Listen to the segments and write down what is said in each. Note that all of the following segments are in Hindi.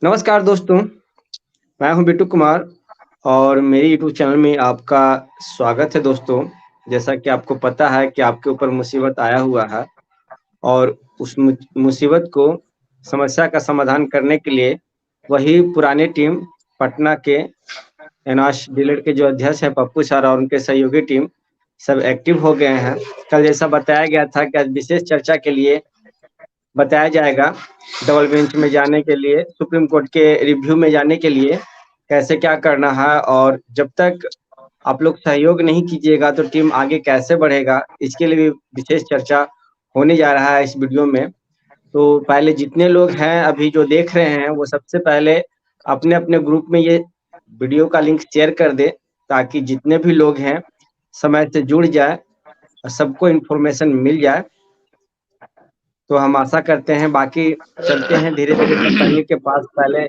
नमस्कार दोस्तों, मैं हूं बिट्टू कुमार और मेरे यूट्यूब चैनल में आपका स्वागत है दोस्तों। जैसा कि आपको पता है कि आपके ऊपर मुसीबत आया हुआ है और उस मुसीबत को समस्या का समाधान करने के लिए वही पुरानी टीम पटना के एनॉश डीलर के जो अध्यक्ष हैं पप्पू सर और उनके सहयोगी टीम सब एक्टिव हो गए हैं। कल जैसा बताया गया था कि आज विशेष चर्चा के लिए बताया जाएगा, डबल बेंच में जाने के लिए, सुप्रीम कोर्ट के रिव्यू में जाने के लिए कैसे क्या करना है और जब तक आप लोग सहयोग नहीं कीजिएगा तो टीम आगे कैसे बढ़ेगा, इसके लिए भी विशेष चर्चा होने जा रहा है इस वीडियो में। तो पहले जितने लोग हैं अभी जो देख रहे हैं वो सबसे पहले अपने-अपने ग्रुप में ये वीडियो का लिंक शेयर कर दें ताकि जितने भी लोग हैं समय से जुड़ जाए और सबको इन्फॉर्मेशन मिल जाए। तो हम आशा करते हैं, बाकी चलते हैं धीरे-धीरे सत्संगी के पास, पहले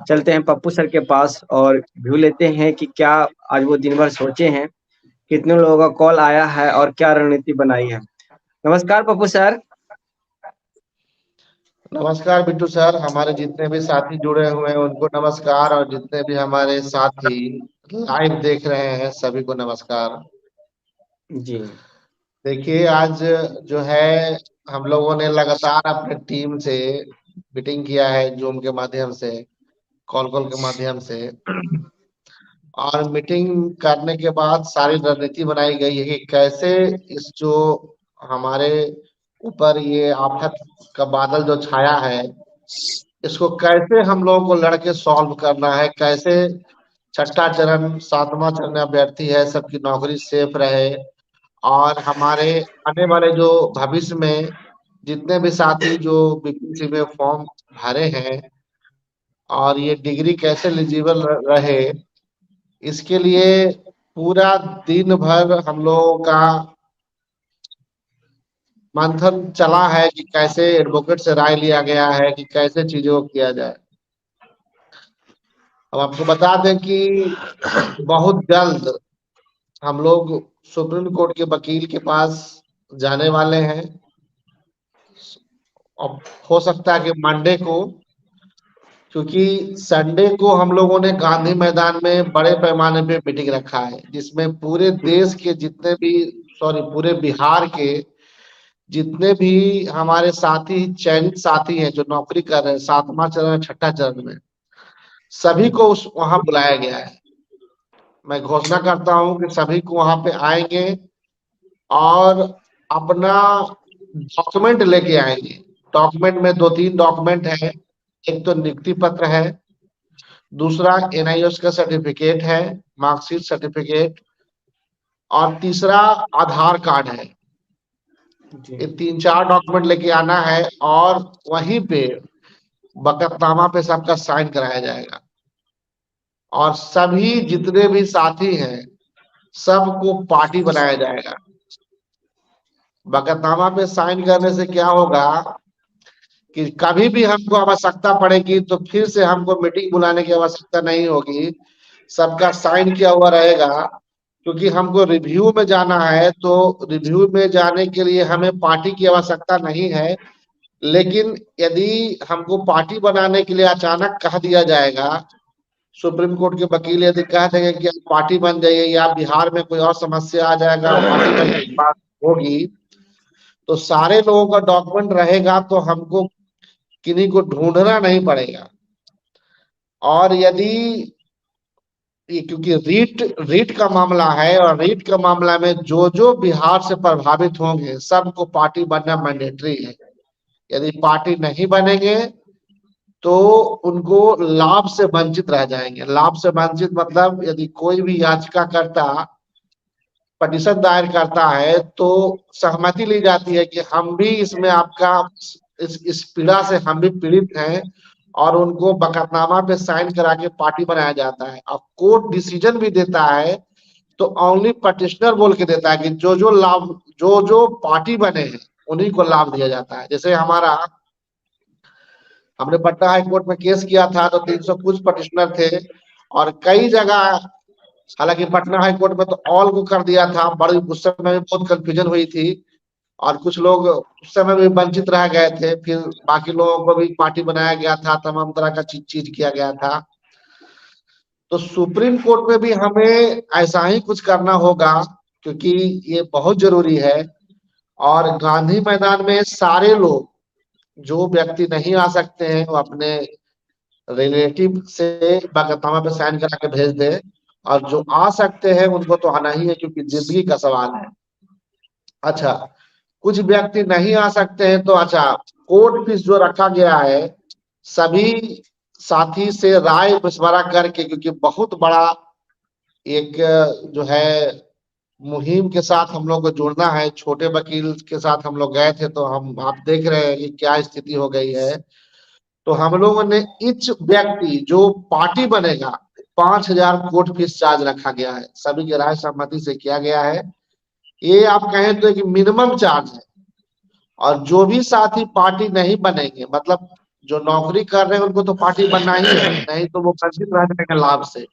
चलते हैं पप्पू सर के पास और व्यू लेते हैं कि क्या आज वो दिन भर सोचे हैं, कितने लोगों का कॉल आया है और क्या रणनीति बनाई है। नमस्कार पप्पू सर। नमस्कार बिट्टू सर। हमारे जितने भी साथी जुड़े हुए हैं उनको नमस्कार, और जितने भी हमारे साथी लाइव देख रहे हैं सभी को नमस्कार। जी। देखिए, आज जो है हम लोगों ने लगातार अपने टीम से मीटिंग किया है, जूम के माध्यम से, कॉल के माध्यम से, और मीटिंग करने के बाद सारी रणनीति बनाई गई है कि कैसे इस जो हमारे ऊपर ये आफत का बादल जो छाया है इसको कैसे हम लोगों को लड़के सॉल्व करना है, कैसे छठा चरण सातवां चरण अभ्यर्थी है सबकी नौकरी सेफ रहे, और हमारे आने वाले जो भविष्य में जितने भी साथी जो बीपीसी में फॉर्म भरे हैं और ये डिग्री कैसे एलिजिबल रहे, इसके लिए पूरा दिन भर हम लोगों का मंथन चला है कि कैसे एडवोकेट से राय लिया गया है कि कैसे चीजों को किया जाए। अब आपको बता दें कि बहुत जल्द हम लोग सुप्रीम कोर्ट के वकील के पास जाने वाले हैं। अब हो सकता है कि मंडे को, क्योंकि संडे को हम लोगों ने गांधी मैदान में बड़े पैमाने पे मीटिंग रखा है जिसमें पूरे देश के जितने भी, सॉरी, पूरे बिहार के जितने भी हमारे साथी, चयनित साथी हैं जो नौकरी कर रहे हैं सातवां चरण छठा चरण में, सभी को उस वहां बुलाया गया है। मैं घोषणा करता हूं कि सभी को वहां पे आएंगे और अपना डॉक्यूमेंट लेके आएंगे। डॉक्यूमेंट में दो तीन डॉक्यूमेंट है। एक तो नियुक्ति पत्र है, दूसरा एनआईओएस का सर्टिफिकेट है, मार्कशीट सर्टिफिकेट, और तीसरा आधार कार्ड है। ये तीन चार डॉक्यूमेंट लेके आना है और वहीं पे बकतनामा पे सबका साइन कराया जाएगा और सभी जितने भी साथी हैं सबको पार्टी बनाया जाएगा। बकतनामा पे साइन करने से क्या होगा कि कभी भी हमको आवश्यकता पड़ेगी तो फिर से हमको मीटिंग बुलाने की आवश्यकता नहीं होगी, सबका साइन किया हुआ रहेगा। क्योंकि हमको रिव्यू में जाना है तो रिव्यू में जाने के लिए हमें पार्टी की आवश्यकता नहीं है, लेकिन यदि हमको पार्टी बनाने के लिए अचानक कह दिया जाएगा, सुप्रीम कोर्ट के वकील यदि कह देंगे कि आप पार्टी बन जाइए या बिहार में कोई और समस्या आ जाएगा, पार्टी बनने की बात होगी, तो सारे लोगों का डॉक्यूमेंट रहेगा तो हमको किन्हीं को ढूंढना नहीं पड़ेगा। और यदि क्योंकि रीट रीट का मामला है और रीट का मामला में जो जो बिहार से प्रभावित होंगे सबको पार्टी बनना मैंडेटरी है। यदि पार्टी नहीं बनेंगे तो उनको लाभ से वंचित रह जाएंगे। लाभ से वंचित मतलब यदि कोई भी याचिकाकर्ता पटिशन दायर करता है तो सहमति ली जाती है कि हम भी इसमें आपका इस पीड़ा से हम भी पीड़ित हैं, और उनको बकतनामा पे साइन करा के पार्टी बनाया जाता है। और कोर्ट डिसीजन भी देता है तो ओनली पटिशनर बोल के देता है कि जो जो लाभ, जो जो पार्टी बने हैं उन्हीं को लाभ दिया जाता है। जैसे हमने पटना हाई कोर्ट में केस किया था तो 300 कुछ पटिशनर थे और कई जगह, हालांकि पटना हाई कोर्ट में तो ऑल को कर दिया था, बड़ी उस समय में बहुत कंफ्यूजन हुई थी, और कुछ लोग उस समय भी वंचित रह गए थे, फिर बाकी लोगों को भी पार्टी बनाया गया था, तमाम तरह का चीज किया गया था। तो सुप्रीम कोर्ट में भी हमें ऐसा ही कुछ करना होगा, क्योंकि ये बहुत जरूरी है। और गांधी मैदान में सारे लोग, जो व्यक्ति नहीं आ सकते हैं वो अपने रिलेटिव से बकतनामा पे साइन करा के भेज दे, और जो आ सकते हैं उनको तो आना ही है, क्योंकि जिंदगी का सवाल है। अच्छा, कुछ व्यक्ति नहीं आ सकते हैं तो अच्छा, कोर्ट फीस जो रखा गया है, सभी साथी से राय मशवरा करके, क्योंकि बहुत बड़ा एक जो है मुहिम के साथ हम लोग को जुड़ना है। छोटे वकील के साथ हम लोग गए थे, तो हम आप देख रहे हैं कि क्या स्थिति हो गई है। तो हम लोगों ने इच व्यक्ति जो पार्टी बनेगा, 5,000 कोर्ट फीस चार्ज रखा गया है, सभी की राय सहमति से किया गया है। ये आप कहें तो एक मिनिमम चार्ज है। और जो भी साथी पार्टी नहीं बनेंगे, मतलब जो नौकरी कर रहे हैं उनको तो पार्टी बनना ही है, नहीं तो वो वंचित रह जाएंगे लाभ से।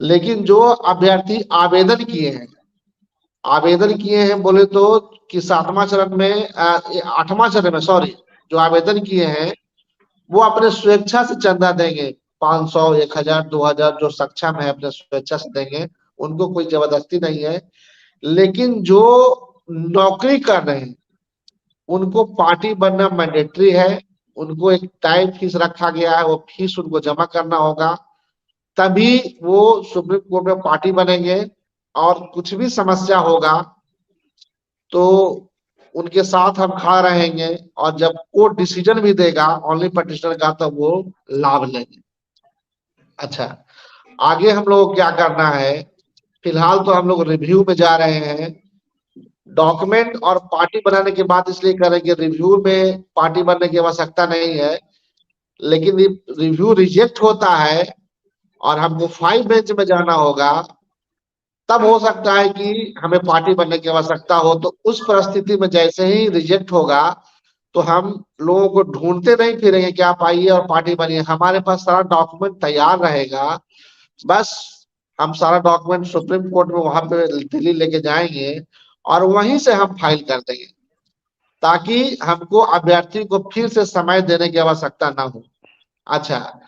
लेकिन जो अभ्यर्थी आवेदन किए हैं बोले तो कि 7वां चरण में 8वां चरण में, सॉरी, जो आवेदन किए हैं वो अपने स्वेच्छा से चंदा देंगे। 500, 1,000, 2,000 जो सक्षम है अपने स्वेच्छा से देंगे, उनको कोई जबरदस्ती नहीं है। लेकिन जो नौकरी कर रहे हैं उनको पार्टी बनना मैंडेटरी है। उनको एक तय फीस रखा गया है, वो फीस उनको जमा करना होगा, तभी वो सुप्रीम कोर्ट में पार्टी बनेंगे। और कुछ भी समस्या होगा तो उनके साथ हम खड़ा रहेंगे, और जब कोर्ट डिसीजन भी देगा ओनली पटिशनर का, तो वो लाभ लेंगे। अच्छा, आगे हम लोग को क्या करना है? फिलहाल तो हम लोग रिव्यू में जा रहे हैं। डॉक्यूमेंट और पार्टी बनाने की बात इसलिए करेंगे, रिव्यू में पार्टी बनने की आवश्यकता नहीं है। लेकिन रिव्यू रिजेक्ट होता है और हमको 5 बेंच में जाना होगा, तब हो सकता है कि हमें पार्टी बनने की आवश्यकता हो। तो उस परिस्थिति में जैसे ही रिजेक्ट होगा तो हम लोगों को ढूंढते नहीं फिरेंगे कि आप आइए और पार्टी बनिए। हमारे पास सारा डॉक्यूमेंट तैयार रहेगा, बस हम सारा डॉक्यूमेंट सुप्रीम कोर्ट में वहां पे दिल्ली लेके जाएंगे और वहीं से हम फाइल कर देंगे, ताकि हमको अभ्यर्थी को फिर से समय देने की आवश्यकता ना हो। अच्छा,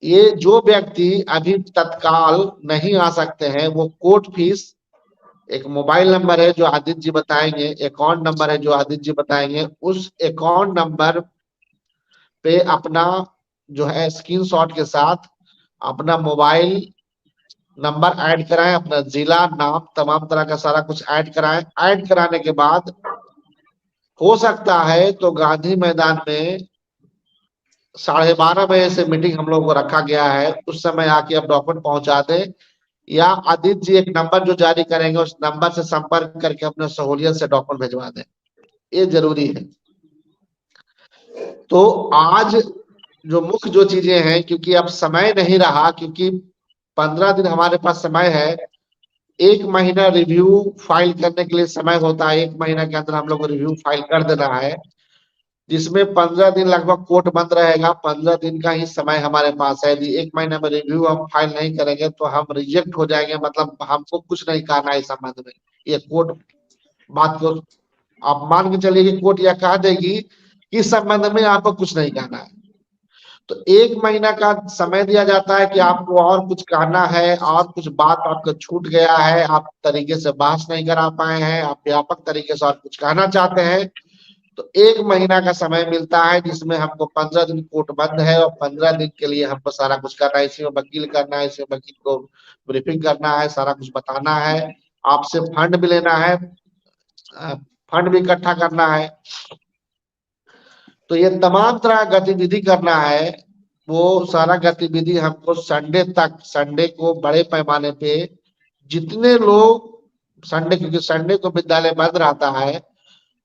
ये जो व्यक्ति अभी तत्काल नहीं आ सकते हैं, वो कोर्ट फीस, एक मोबाइल नंबर है जो आदित्य जी बताएंगे, अकाउंट नंबर है जो आदित्य जी बताएंगे, उस अकाउंट नंबर पे अपना जो है स्क्रीनशॉट के साथ अपना मोबाइल नंबर ऐड कराएं, अपना जिला, नाम, तमाम तरह का सारा कुछ ऐड कराएं। ऐड कराने के बाद हो सकता है तो गांधी मैदान में 12:30 बजे से मीटिंग हम लोग को रखा गया है, उस समय आके आप डॉक्यूमेंट पहुंचा दें, या आदित्य जी एक नंबर जो जारी करेंगे उस नंबर से संपर्क करके अपने सहूलियत से डॉक्यूमेंट भिजवा दें। ये जरूरी है। तो आज जो मुख्य जो चीजें हैं, क्योंकि अब समय नहीं रहा, क्योंकि 15 दिन हमारे पास समय है। 1 महीना रिव्यू फाइल करने के लिए समय होता है, 1 महीना के अंदर हम लोग को रिव्यू फाइल कर देना है, जिसमें 15 दिन लगभग कोर्ट बंद रहेगा। 15 दिन का ही समय हमारे पास है। यदि 1 महीने में रिव्यू हम फाइल नहीं करेंगे तो हम रिजेक्ट हो जाएंगे, मतलब हमको कुछ नहीं कहना है इस संबंध में। ये कोर्ट बात को आप मान के चलिए कि कोर्ट यह कह देगी कि इस संबंध में आपको कुछ नहीं कहना है। तो 1 महीना का समय दिया जाता है कि आपको और कुछ कहना है, और कुछ बात आपको छूट गया है, आप तरीके से बहस नहीं करा पाए हैं, आप व्यापक तरीके से और कुछ कहना चाहते हैं, तो 1 महीना का समय मिलता है, जिसमें हमको 15 दिन कोर्ट बंद है, और 15 दिन के लिए हमको सारा कुछ करना है। इसमें वकील करना है, इसमें वकील को ब्रीफिंग करना है, सारा कुछ बताना है, आपसे फंड भी लेना है, फंड भी इकट्ठा करना है। तो ये तमाम तरह गतिविधि करना है। वो सारा गतिविधि हमको संडे को बड़े पैमाने पे जितने लोग, संडे, क्योंकि संडे को विद्यालय बंद रहता है,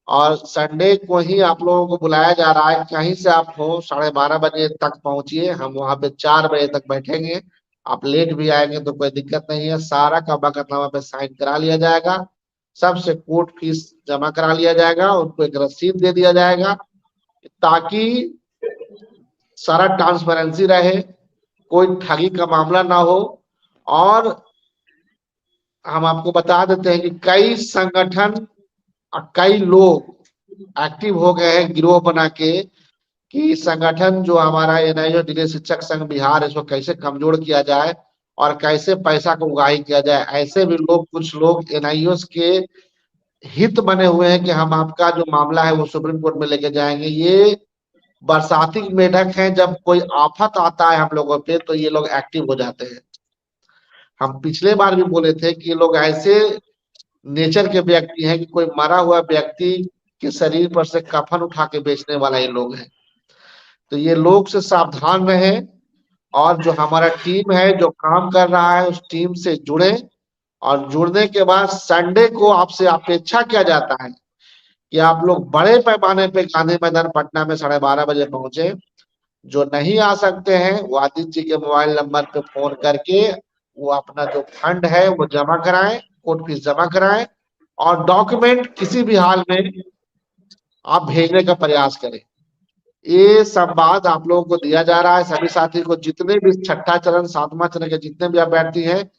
और संडे को ही आप लोगों को बुलाया जा रहा है। कहीं से आप हो 12:30 बजे तक पहुंचिए, हम वहां पे 4 बजे तक बैठेंगे। आप लेट भी आएंगे तो कोई दिक्कत नहीं है, सारा का बकतनामा पे साइन करा लिया जाएगा, सबसे कोर्ट फीस जमा करा लिया जाएगा, उनको एक रसीद दे दिया जाएगा, ताकि सारा ट्रांसपेरेंसी रहे, कोई ठगी का मामला ना हो। और हम आपको बता देते हैं कि कई संगठन कई लोग एक्टिव हो गए हैं गिरोह बना के कि संगठन जो हमारा एनआईओ दिल्ली शिक्षक संघ बिहार, इसको कैसे कमजोर किया जाए और कैसे पैसा को उगाही किया जाए। ऐसे भी लोग, कुछ लोग एनआईओ के हित बने हुए हैं कि हम आपका जो मामला है वो सुप्रीम कोर्ट में लेके जाएंगे। ये बरसाती मेढक हैं, जब कोई आफत आता है हम लोगों पे तो ये लोग एक्टिव हो जाते हैं। हम पिछले बार भी बोले थे कि ये लोग ऐसे नेचर के व्यक्ति हैं कि कोई मरा हुआ व्यक्ति के शरीर पर से कफन उठा के बेचने वाला ये लोग हैं। तो ये लोग से सावधान रहें और जो हमारा टीम है जो काम कर रहा है उस टीम से जुड़े, और जुड़ने के बाद संडे को आपसे अपेक्षा किया जाता है कि आप लोग बड़े पैमाने पे गांधी मैदान पटना में 12:30 बजे पहुंचे। जो नहीं आ सकते हैं वो आदित्य जी के मोबाइल नंबर पे फोन करके वो अपना जो फंड है वो जमा कराएं, कोर्ट फीस जमा कराएं, और डॉक्यूमेंट किसी भी हाल में आप भेजने का प्रयास करें। ये संवाद आप लोगों को दिया जा रहा है सभी साथी को, जितने भी छठा चरण, सातवां चरण के जितने भी अभ्यर्थी हैं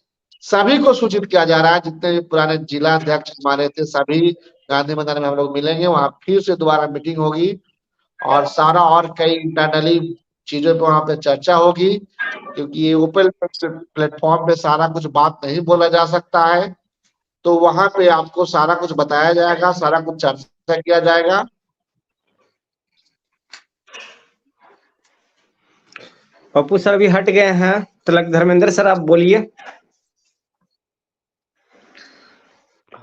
सभी को सूचित किया जा रहा है। जितने भी पुराने जिला अध्यक्ष हमारे थे सभी गांधी मैदान में हम लोग मिलेंगे, वहां फिर से दोबारा मीटिंग होगी और सारा और कई इंटरनली चीजों पे वहां पे चर्चा होगी, क्योंकि ये ओपन प्लेटफॉर्म पे सारा कुछ बात नहीं बोला जा सकता है। तो वहां पे आपको सारा कुछ बताया जाएगा, सारा कुछ चर्चा किया जाएगा। पप्पू सर भी हट गए हैं, तिलक धर्मेंद्र सर आप बोलिए।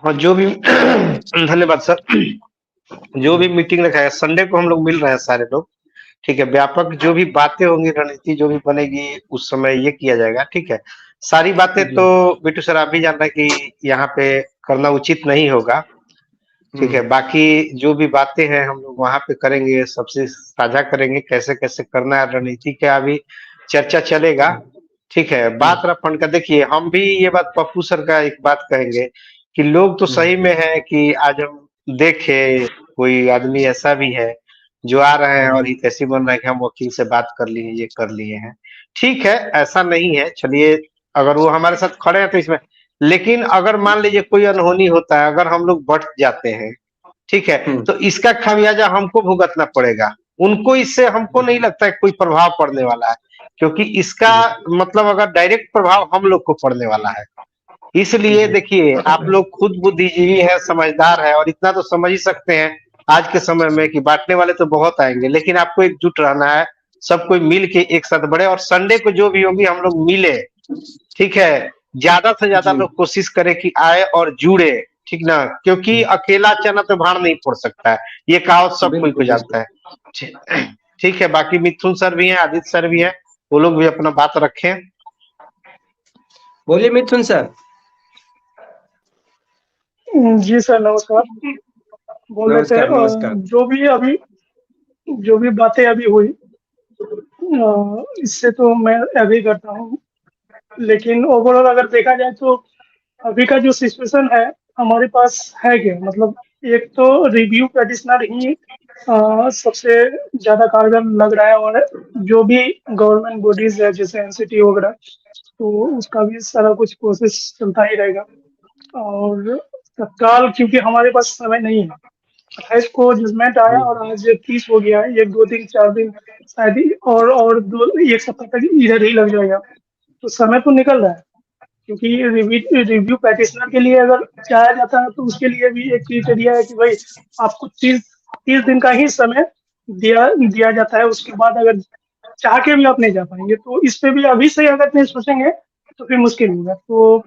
हाँ, जो भी धन्यवाद सर। जो भी मीटिंग रखा है संडे को हम लोग मिल रहे हैं सारे लोग, ठीक है। व्यापक जो भी बातें होंगी, रणनीति जो भी बनेगी उस समय ये किया जाएगा, ठीक है। सारी बातें तो बिट्टू सर आप भी जान रहे हैं कि यहाँ पे करना उचित नहीं होगा, ठीक है। बाकी जो भी बातें हैं हम लोग वहां पे करेंगे, सबसे साझा करेंगे कैसे कैसे करना है, रणनीति का भी चर्चा चलेगा, ठीक है। बात रहा फंड का, देखिए हम भी ये बात पप्पू सर का एक बात कहेंगे कि लोग तो सही में है कि आज हम देखे कोई आदमी ऐसा भी है जो आ रहे हैं और ऐसी बन रहा है कि हम वकील से बात कर लिए, ये कर लिए हैं, ठीक है। ऐसा नहीं है, चलिए अगर वो हमारे साथ खड़े हैं तो इसमें, लेकिन अगर मान लीजिए कोई अनहोनी होता है, अगर हम लोग बढ़ जाते हैं, ठीक है, तो इसका खामियाजा हमको भुगतना पड़ेगा। उनको इससे हमको नहीं लगता है कोई प्रभाव पड़ने वाला है, क्योंकि इसका मतलब अगर डायरेक्ट प्रभाव हम लोग को पड़ने वाला है। इसलिए देखिए आप लोग खुद बुद्धिजीवी है, समझदार है, और इतना तो समझ ही सकते हैं आज के समय में कि बांटने वाले तो बहुत आएंगे, लेकिन आपको एकजुट रहना है, सब कोई मिल के एक साथ बढ़े। और संडे को जो भी होगी हम लोग मिले, ठीक है। ज्यादा से ज्यादा लोग कोशिश करें कि आए और जुड़े, ठीक ना, क्योंकि अकेला चना तो भाड़ नहीं फोड़ सकता है, ये कहावत सब कोई को जानता है, ठीक है। बाकी मिथुन सर भी हैं, आदित्य सर भी हैं, वो लोग भी अपना बात रखें। बोलिए मिथुन सर। जी सर नमस्कार। बोल रहे थे नमस्कार। जो भी बातें अभी हुई इससे तो मैं एग्री करता हूँ, लेकिन ओवरऑल अगर देखा जाए तो अभी का जो सिचुएशन है हमारे पास है क्या, मतलब एक तो रिव्यू पिटिशनर ही सबसे ज्यादा कारगर लग रहा है, और जो भी गवर्नमेंट बॉडीज है जैसे एनसीटी वगैरह, तो उसका भी सारा कुछ प्रोसेस चलता ही रहेगा। और तत्काल क्योंकि हमारे पास समय नहीं है, 28 को जजमेंट आया और आज 30 हो गया है, 1 2 3 4 दिन शायद और दो एक सप्ताह तक इधर ही लग जाएगा, तो समय तो निकल रहा है। क्योंकि रिव्यू पैटिशनर के लिए अगर जाया जाता है तो उसके लिए भी एक क्राइटेरिया है कि भाई आपको 30 दिन का ही समय दिया जाता है, उसके बाद अगर चाह के भी आप नहीं जा पाएंगे, तो इस पे भी अभी से अगर नहीं सोचेंगे तो फिर मुश्किल होगा। तो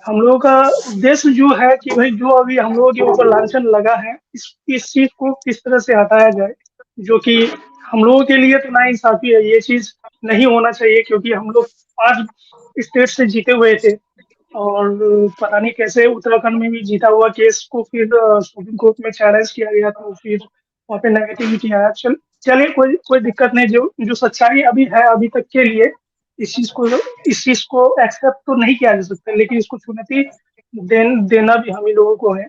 हम लोगों का उद्देश्य जो है कि भाई जो अभी हम लोगों के ऊपर लांछन लगा है इस चीज को किस तरह से हटाया जाए, जो कि हम लोगों के लिए तो नाइंसाफी है, ये चीज नहीं होना चाहिए। क्योंकि हम लोग 5 स्टेट से जीते हुए थे, और पता नहीं कैसे उत्तराखंड में भी जीता हुआ केस को फिर सुप्रीम कोर्ट में चैलेंज किया गया, तो फिर वहाँ पे नेगेटिविटी आया। चलिए कोई दिक्कत नहीं, जो सच्चाई अभी है अभी तक के लिए इस चीज को एक्सेप्ट तो नहीं किया जा सकता, लेकिन इसको चुनौती देना भी हम ही लोगों को है।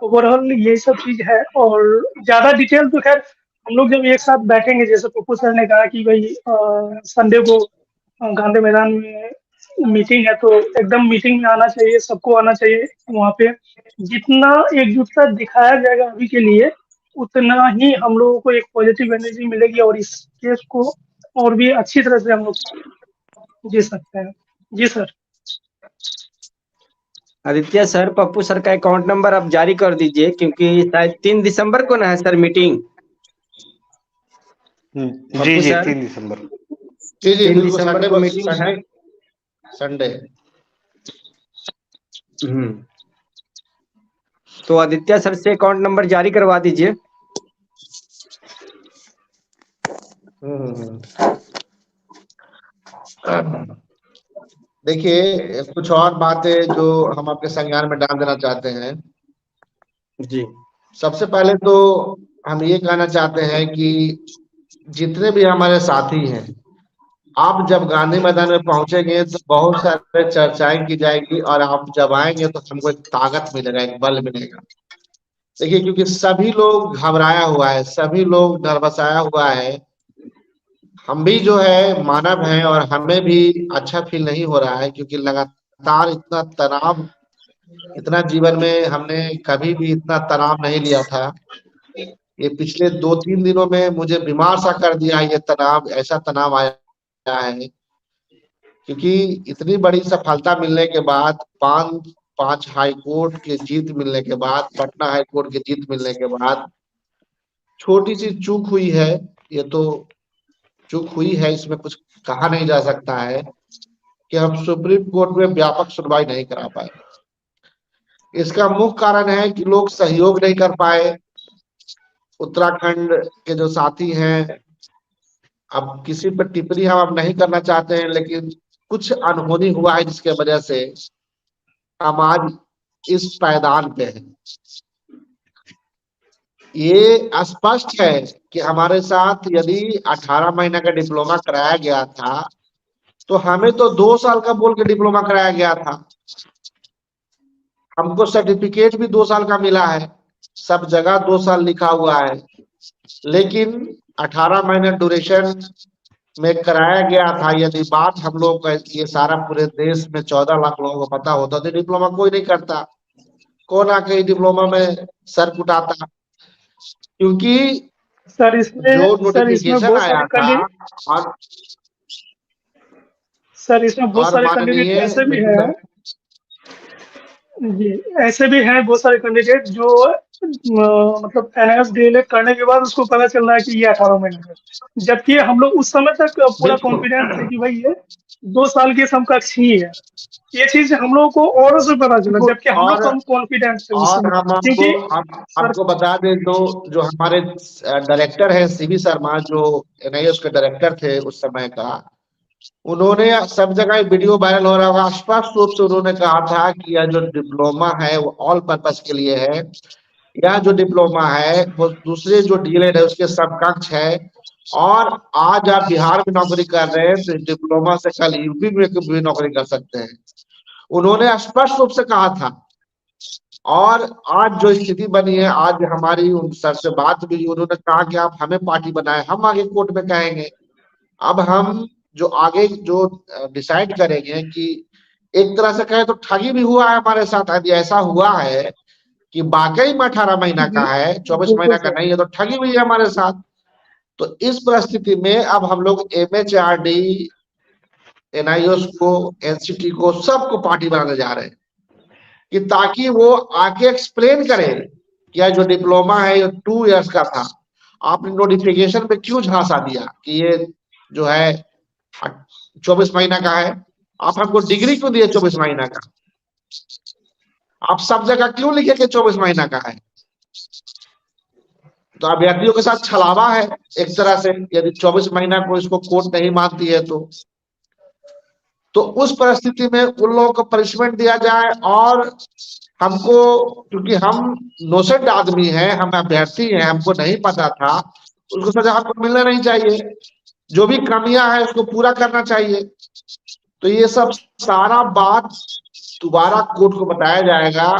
ओवरऑल ये सब चीज है, और ज्यादा डिटेल तो खैर हम लोग जब एक साथ बैठेंगे, जैसे पप्पू सर ने कहा कि भाई संडे को गांधी मैदान में मीटिंग है तो एकदम मीटिंग में आना चाहिए, सबको आना चाहिए। वहाँ पे जितना एकजुटता दिखाया जाएगा अभी के लिए, उतना ही हम लोगों को एक पॉजिटिव एनर्जी मिलेगी और इस केस को और भी अच्छी तरह से हम लोग जी सकते हैं। जी sir. Aditya sir, Pappu sir का अकाउंट नंबर आप जारी कर दीजिए, क्योंकि शायद 3 दिसंबर को ना है सर मीटिंग। जी पप्पू जी सर, 3 दिसंबर। जी जी 3 बिल्कुल, दिसंबर संडे को को, मीटिंग है। Sunday Sunday. तो आदित्य सर से अकाउंट नंबर जारी करवा दीजिए। देखिए, कुछ और बातें जो हम आपके संज्ञान में डाल देना चाहते हैं। जी। सबसे पहले तो हम ये कहना चाहते हैं कि जितने भी हमारे साथी हैं, आप जब गांधी मैदान में पहुंचेंगे तो बहुत सारे चर्चाएं की जाएगी, और आप जब आएंगे तो हमको एक ताकत मिलेगा, एक बल मिलेगा। देखिए, क्योंकि सभी लोग घबराया हुआ है, सभी लोग नर्वसाया हुआ है। हम भी जो है मानव हैं, और हमें भी अच्छा फील नहीं हो रहा है, क्योंकि लगातार इतना तनाव, इतना जीवन में हमने कभी भी इतना तनाव नहीं लिया था। ये पिछले 2-3 दिनों में मुझे बीमार सा कर दिया है, ये तनाव, ऐसा तनाव आया है। क्योंकि इतनी बड़ी सफलता मिलने के बाद, पांच पांच हाई कोर्ट की जीत मिलने के बाद, पटना हाई कोर्ट की जीत मिलने के बाद, छोटी सी चूक हुई है। ये तो चूक हुई है, इसमें कुछ कहा नहीं जा सकता है कि हम सुप्रीम कोर्ट में व्यापक सुनवाई नहीं करा पाए। इसका मुख्य कारण है कि लोग सहयोग नहीं कर पाए। उत्तराखंड के जो साथी हैं, अब किसी पर टिप्पणी हम अब नहीं करना चाहते हैं, लेकिन कुछ अनहोनी हुआ है जिसके वजह से हम आज इस पायदान पे हैं। ये स्पष्ट है कि हमारे साथ यदि 18 महीने का डिप्लोमा कराया गया था, तो हमें तो 2 साल का बोल के डिप्लोमा कराया गया था। हमको सर्टिफिकेट भी 2 साल का मिला है, सब जगह 2 साल लिखा हुआ है। लेकिन 18 महीने ड्यूरेशन में कराया गया था। यदि बात हम लोग का ये सारा पूरे देश में 14 लाख लोगों को पता होता तो डिप्लोमा कोई नहीं करता। कौन आके डिप्लोमा में सर कुटाता? क्योंकि सर जो इसमें नोटिफिकेशन बहुत आया सारे था, कैंडिडेट और सर इसमें बहुत सारे कैंडिडेट माननीय ऐसे भी मिथिला, हैं। जी, ऐसे भी हैं बहुत सारे कैंडिडेट जो मतलब एनआईएस डीएलएड करने के बाद उसको पता चल रहा है कि ये 18 महीने है, जबकि हम लोग उस समय तक पूरा बिल्कुल। कॉन्फिडेंस थे कि भाई ये 2 साल के समकक्ष ही है। ये चीज हम लोगों को और से पता चला, बिल्कुल। जबकि हम लोग कम कॉन्फिडेंट थे उस और समय, हम क्योंकि सर। आपको बता दें तो, जो हमारे डायरेक्टर है सीवी शर्मा, जो एनआईएस के डायरेक्टर थे उस समय का, उन्होंने सब जगह वीडियो वायरल हो रहा होगा, स्पष्ट रूप से उन्होंने कहा था कि यह जो डिप्लोमा है वो ऑल पर्पस के लिए है। यह जो डिप्लोमा है वो दूसरे जो डीएलएड है उसके समकक्ष है। और आज आप बिहार में नौकरी कर रहे हैं तो डिप्लोमा से कल यूपी में भी नौकरी कर सकते हैं, उन्होंने स्पष्ट रूप से कहा था। और आज जो स्थिति बनी है, आज हमारी उन सर से बात भी, उन्होंने कहा कि आप हमें पार्टी बनाए, हम आगे कोर्ट में कहेंगे। अब हम जो आगे जो डिसाइड करेंगे कि एक तरह से कहे तो ठगी भी हुआ है हमारे साथ। यदि ऐसा हुआ है कि वाकई में 18 महीना का है, 24 बिल्कुल महीना का सर। नहीं है, तो ठगी हुई है हमारे साथ। तो इस परिस्थिति में अब हम लोग एमएचआरडी, एनआईओस को, एनसीटी को, सबको पार्टी बनाने जा रहे हैं, कि ताकि वो आके एक्सप्लेन करे कि यह जो डिप्लोमा है ये 2 इयर्स का था, आपने नोटिफिकेशन पे क्यों झांसा दिया कि ये जो है 24 महीना का है? आप हमको डिग्री क्यों दिए 24 महीना का? आप सब जगह क्यों लिखे कि 24 महीना का है? तो अभ्यर्थियों के साथ छलावा है एक तरह से, यदि 24 महीना को इसको कोर्ट नहीं मानती है तो उस परिस्थिति में उन लोगों को पनिशमेंट दिया जाए। और हमको, क्योंकि हम नोसेंट आदमी हैं, हम अभ्यर्थी हैं, हमको नहीं पता था, उसको सजा हमको मिलना नहीं चाहिए। जो भी कमियां हैं उसको पूरा करना चाहिए। तो ये सब सारा बात दोबारा कोर्ट को बताया जाएगा।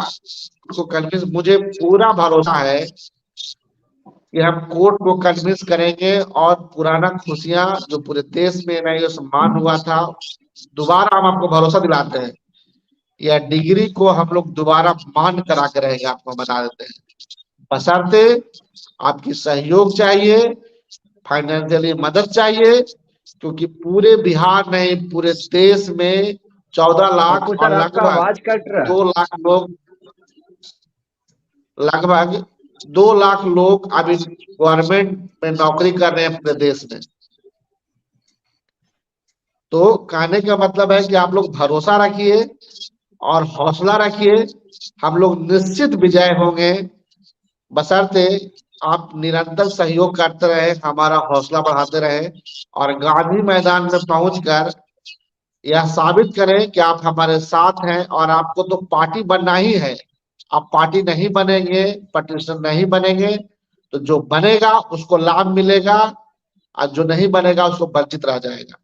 उसको कन्विंस, मुझे पूरा भरोसा है कि हम कोर्ट को कन्विंस करेंगे, और पुराना खुशियां जो पूरे देश में नहीं, सम्मान हुआ था, दोबारा हम आपको भरोसा दिलाते हैं, यह डिग्री को हम लोग दोबारा मान करा के रहेंगे, आपको बता देते हैं। बशर्ते आपकी सहयोग चाहिए, फाइनेंशियली मदद चाहिए, क्योंकि पूरे बिहार नहीं पूरे देश में 14 लाख पप्पू और सर आपका आवाज कट रहा है। 2 लाख लोग, लगभग 2 लाख लोग अभी गवर्नमेंट में नौकरी कर रहे हैं पूरे देश में। तो कहने का मतलब है कि आप लोग भरोसा रखिए और हौसला रखिए, हम लोग निश्चित विजय होंगे, बशर्ते आप निरंतर सहयोग करते रहे, हमारा हौसला बढ़ाते रहे और गांधी मैदान में पहुंचकर यह साबित करें कि आप हमारे साथ हैं। और आपको तो पार्टी बनना ही है, आप पार्टी नहीं बनेंगे, पटिशन नहीं बनेंगे, तो जो बनेगा उसको लाभ मिलेगा और जो नहीं बनेगा उसको वंचित रह जाएगा।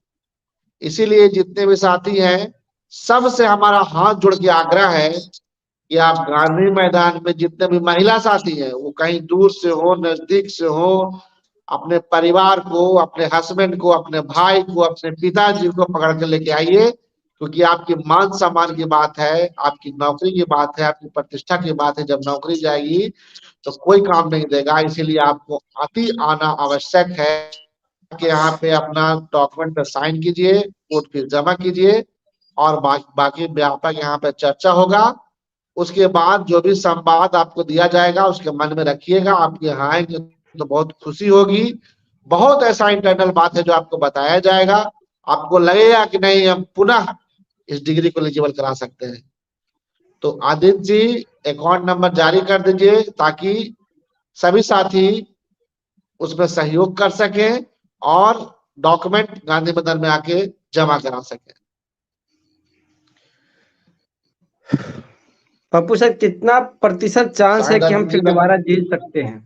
इसीलिए जितने भी साथी हैं, सबसे हमारा हाथ जोड़ के आग्रह है कि आप गांधी मैदान में जितने भी महिला साथी हैं, वो कहीं दूर से हो नजदीक से हो, अपने परिवार को, अपने हस्बैंड को, अपने भाई को, अपने पिताजी को पकड़ के लेके आइए, क्योंकि आपकी मान सम्मान की बात है, आपकी नौकरी की बात है, आपकी प्रतिष्ठा की बात है। जब नौकरी जाएगी तो कोई काम नहीं देगा, इसीलिए आपको अति आना आवश्यक है कि यहाँ पे अपना डॉक्यूमेंट पे साइन कीजिए, कोर्ट फीस जमा कीजिए और बाकी व्यापक यहाँ पे चर्चा होगा। उसके बाद जो भी संवाद आपको दिया जाएगा उसके मन में रखिएगा, आप यहाँ आएंगे तो बहुत खुशी होगी। बहुत ऐसा इंटरनल बात है जो आपको बताया जाएगा, आपको लगेगा कि नहीं हम पुनः इस डिग्री को एलिजिबल करा सकते हैं। तो आदित्य जी अकाउंट नंबर जारी कर दीजिए ताकि सभी साथी उसमें सहयोग कर सके और डॉक्यूमेंट गांधी मैदान में आके जमा करा सके। पप्पू सर कितना प्रतिशत चांस है कि हम फिर दोबारा जीत सकते हैं?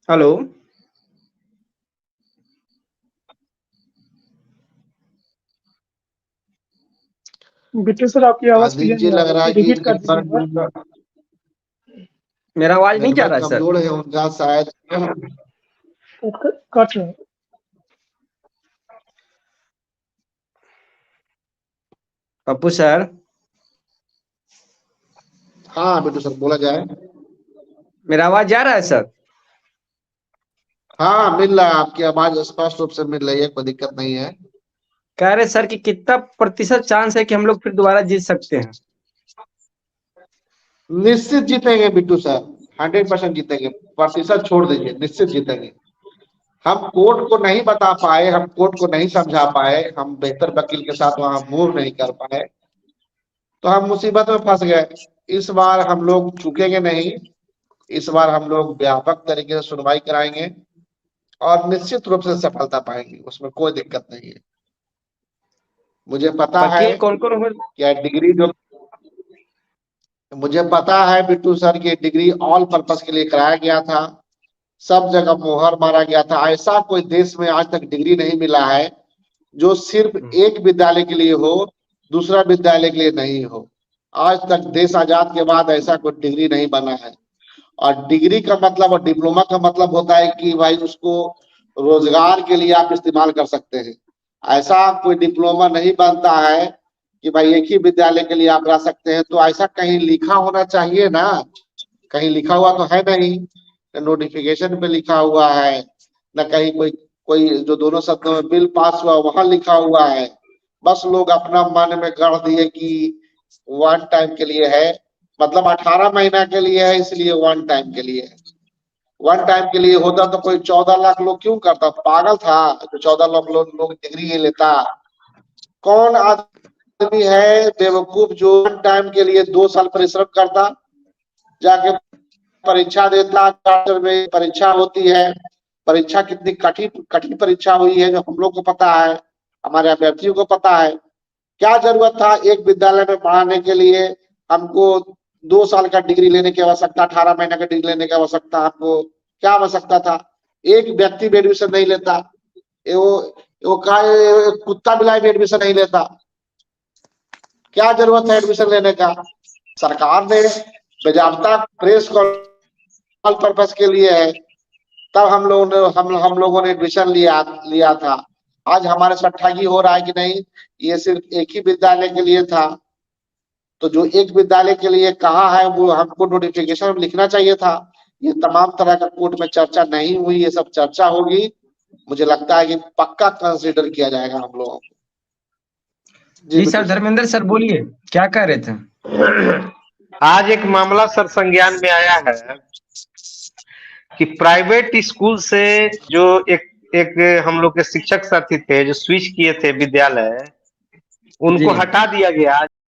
हेलो बिट्टू सर आपकी आवाज क्लियर नहीं आ लग रहा है रही, कि रिपीट कर दीजिए। मेरा आवाज नहीं जा रहा है सर? कमजोर है उनका शायद कट रहा है। पप्पू सर हाँ बिट्टू सर बोला जाए। मेरा आवाज जा रहा है सर? हाँ मिल रहा है, आपकी आवाज स्पष्ट रूप से मिल रही है, कोई दिक्कत नहीं है। कह रहे सर कि कितना प्रतिशत चांस है कि हम लोग फिर दोबारा जीत सकते हैं? निश्चित जीतेंगे बिट्टू सर, 100% जीतेंगे, प्रतिशत छोड़ दीजिए, निश्चित जीतेंगे। हम कोर्ट को नहीं बता पाए, हम कोर्ट को नहीं समझा पाए, हम बेहतर वकील के साथ वहां मूव नहीं कर पाए, तो हम मुसीबत में फंस गए। इस बार हम लोग चूकेंगे नहीं, इस बार हम लोग व्यापक तरीके से सुनवाई कराएंगे और निश्चित रूप से सफलता पाएंगे, उसमें कोई दिक्कत नहीं है। मुझे पता है वकील कौन कौन हो? क्या डिग्री जो, मुझे पता है बिट्टू सर की डिग्री ऑल पर्पस के लिए कराया गया था, सब जगह मोहर मारा गया था। ऐसा कोई देश में आज तक डिग्री नहीं मिला है जो सिर्फ एक विद्यालय के लिए हो, दूसरा विद्यालय के लिए नहीं हो। आज तक देश आजाद के बाद ऐसा कोई डिग्री नहीं बना है। और डिग्री का मतलब और डिप्लोमा का मतलब होता है कि भाई उसको रोजगार के लिए आप इस्तेमाल कर सकते हैं। ऐसा कोई डिप्लोमा नहीं बनता है कि भाई एक ही विद्यालय के लिए आप रह सकते हैं, तो ऐसा कहीं लिखा होना चाहिए ना, कहीं लिखा हुआ तो है नहीं, नोटिफिकेशन पे लिखा हुआ है, न कहीं कोई कोई जो दोनों शब्दों में बिल पास हुआ वहां लिखा हुआ है। बस लोग अपना मन में गढ़ दिए कि वन टाइम के लिए है, मतलब 18 महीना के लिए है, इसलिए वन टाइम के लिए है। वन टाइम के लिए होता तो कोई 14 लाख लोग क्यों करता, पागल था जो 14 लाख लोग डिग्री ये लेता। कौन आदमी है बेवकूफ जो वन टाइम के लिए 2 साल परिश्रम करता, जाके परीक्षा देता, में परीक्षा होती है, परीक्षा कितनी कठिन कठिन परीक्षा हुई है जो हम लोग को पता है, हमारे अभ्यर्थियों को पता है। क्या जरूरत था एक विद्यालय में पढ़ाने के लिए हमको 2 साल का डिग्री लेने की आवश्यकता, 18 महीने का डिग्री लेने की आवश्यकता, आपको क्या आवश्यकता था? एक व्यक्ति भी एडमिशन नहीं लेता, वो कुत्ता बिलाई भी एडमिशन नहीं लेता। क्या जरूरत है एडमिशन लेने का? सरकार ने बेजाबता प्रेस पर्पस के लिए है, तब हम लोगों ने एडमिशन लिया था। आज हमारे साथ ठगी हो रहा है कि नहीं, ये सिर्फ एक ही विद्यालय के लिए था। तो जो एक विद्यालय के लिए कहा है वो हमको नोटिफिकेशन में लिखना चाहिए था। ये तमाम तरह का कोर्ट में चर्चा नहीं हुई, ये सब चर्चा होगी। मुझे लगता है कि पक्का कंसीडर किया जाएगा हम लोगों को। जी सर, धर्मेंद्र सर बोलिए, क्या कह रहे थे? आज एक मामला सर संज्ञान में आया है कि प्राइवेट स्कूल से जो एक हम लोग के शिक्षक साथी थे जो स्विच किए थे विद्यालय, उनको हटा दिया गया।